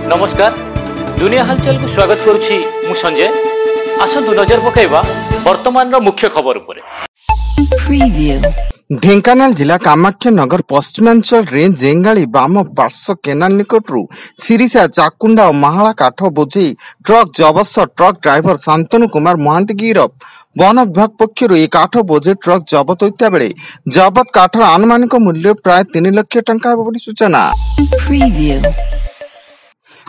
नमस्कार दुनिया हालचाल को स्वागत करुछि मु संजय। आसंतु नजर पकाइबा वर्तमान रो मुख्य खबर उपरे। ढेंकानाल जिला कामाख्या नगर पश्चिमांचल रेंज जेंगाली बाम पार्श्व केनाल निकटरू सिरिसा चाकुंडा और महाला काठ बोझे ट्रक जबत ट्रक ड्राइवर शांतनु कुमार महांती गिरफ। वन विभाग पक्षर ये काठ बोझे ट्रक जबत होता बेले जबत काठर आनुमानिक मूल्य प्राय 3 लाख टंका बोली सूचना।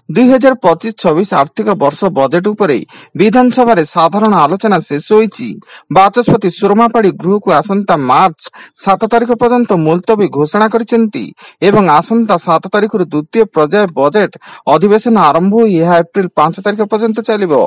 2025-26 आर्थिक वर्ष बजेट उपरे विधानसभा रे साधारण आलोचना शेष होईची। बाचस्पति सुरमापाड़ी गृह को आसंता मार्च 7 तारिख पर्यंत मुलतवी घोषणा करिसेंती एवं आसंता 7 तारिख द्वितीय पर्याय बजेट अधिवेशन आरंभ होई यह एप्रिल 5 तारिख पर्यंत चलिबो।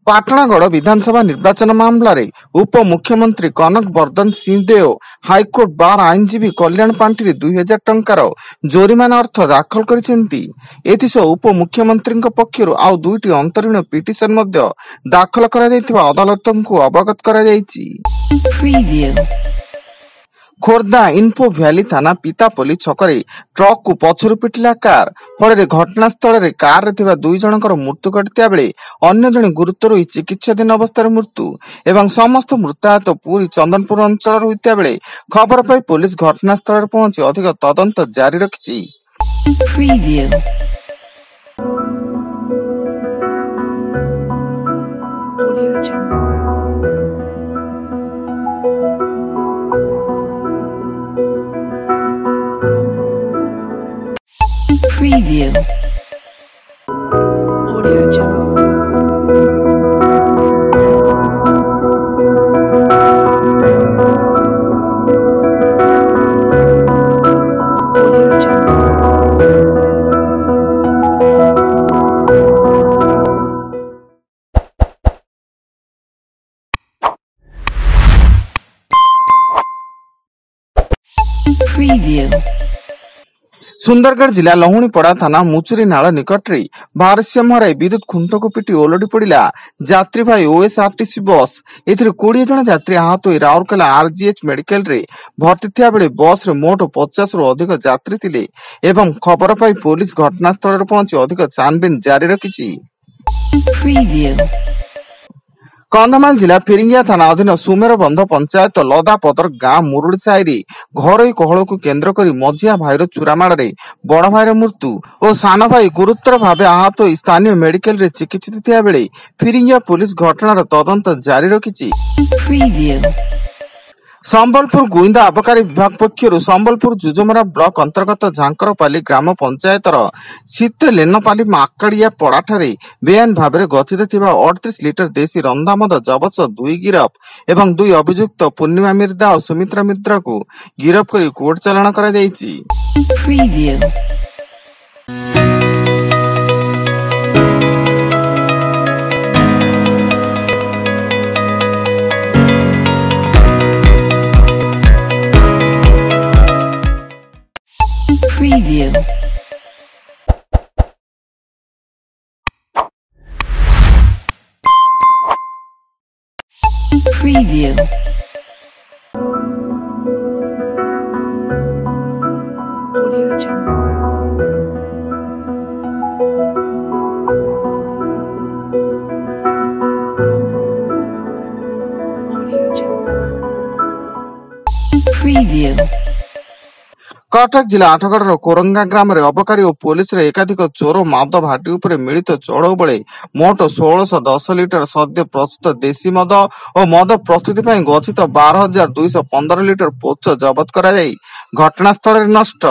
पाटणागढ़ विधानसभा निर्वाचन मामला रे उप मुख्यमंत्री कनक वर्धन सिंहदेव हाईकोर्ट बार आईनजीवी कल्याण पांठी 2000 टंकार जोरिमाना अर्थ दाखल करिसेंती। एथिसह उप मुख्यमंत्री पक्षरु आउ दुईटी अंतरीण पिटिशन मध्य दाखल करा जायतिबा अदालत को अवगत करा जायछि। खोर्धा इन्फो भ्याली थाना पितापल्ली छकरे ट्रक को पछरु पिटिला कार फल घटनास्थल रे कार रे थिबा 2 जनकर मृत्यु घटिता बेले अन्य जने गुरुतर होई चिकित्साधीन अवस्था मृत्यु एवं समस्त मृताहत पूरी चंदनपुर अंचल होइता बेले खबर पाई पुलिस घटनास्थल रे पहुंची अधिक तदंत जारी रखिछि। Preview. Audio Jungle. Audio Jungle. Preview. Sundargarh जिला लहुणीपड़ा थाना मुचुरी नाल निकट में भारसाम्य हराई विद्युत खुंट को पिटी ओलटी पड़ा यात्री भाई ओएसआरटीसी बस। एथिरे 20 जन यात्री आहत हो राउरकेला आरजीएच मेडिकल रे भर्ती थिया बेले बस रे मोट 50 रु अधिक यात्री थिले एवं खबर पाई पुलिस घटनास्थल रे पहुंची अधिक छानबीन जारी रखिछि। कंधमाल जिला फिरिंगिया थाना अधीन सुमेरबंध पंचायत लदापदर गाँ मुरुड़ी साहि घरोई कहल को केन्द्र कर मझिया भाईर चूरामाड़ रे बड़ भाईर मृत्यु और सान भाई गुरुतर भाव आहत हो स्थानीय मेडिकल रे चिकित्सित थिया बेले फिरिंगिया पुलिस घटनार तदंत जारी रखिछि। संबलपुर गुइंदा आबकारी विभाग पक्षर संबलपुर जुजमरा ब्लॉक अंतर्गत झांकरपाली ग्राम पंचायतर शीत लेनपाली माकाड़िया पड़ाठारे बेआईन भाव में गच्छित 38 लिटर देशी रंधा मद जबत 2 गिरफ एवं 2 अभियुक्त पूर्णिमा मिर्दा और सुमित्रा मित्रा को गिरफ कर कोर्ट चालाण करा जायछि। Preview. Preview. Audio Jungle. Audio Jungle. Preview. Cuttack जिला आठगढ़ कोरंगा ग्राम रे अबकारी और पुलिस रे एकाधिक चोर मद भाटी उपरे मिलित चढ़ऊ बेले मोट 1610 लिटर सद्य प्रस्तुत देशी मद और मद प्रस्तुति ପାଇଁ गच्छित 12215 लिटर पोच जबत करा जाई घटनास्थल रे नष्ट।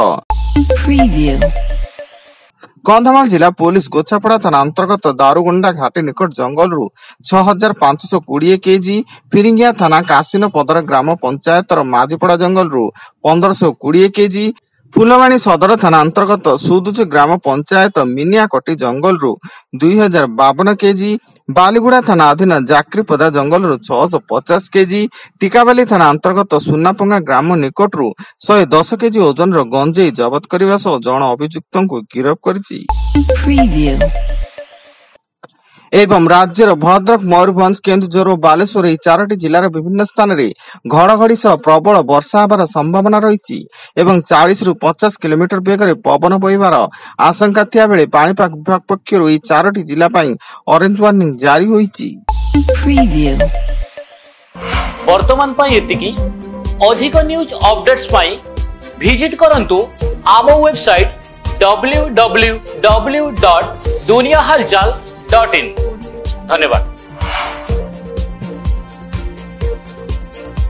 कंधमाल जिला पुलिस गोछापड़ा थाना अंतर्गत दारुगुंडा घाटी निकट जंगल रु 6520 केजी फिरिंगिया थाना कासिनो पदर ग्राम पंचायतर माझीपड़ा जंगल रु 1520 केजी फुलवाणी सदर थाना अंतर्गत सुदुच ग्राम पंचायत मिनियाकटी जंगल 2052 केजी, बालीगुड़ा थाना अधीन जाक्रीपदा जंगल 650 केजी, टिकाबाली थाना अंतर्गत सुनापंगा ग्राम निकटरू 110 केजी ओजन गंजेई जबत करने सह जन अभियुक्त को गिरफ करिछि। Preview. एवं राज्यर भद्रक, मयूरभंज, केन्दुझर और बालेश्वर এই চারটি जिलार विभिन्न स्थान रे घड़घड़ी सह प्रबल वर्षा होबार संभावना रही एवं 40 रु 50 किलोमीटर बेगर पवन बहिबार आशंका थिया बेले पाणीपाग विभाग पक्षरु এই চারটি जिला पई ऑरेंज वार्निंग जारी होईछि। Preview. वर्तमान पाई एतिकी अधिक न्यूज अपडेट्स पाई विजिट करंतु आम वेबसाइट www.duniyahalchal.in। धन्यवाद।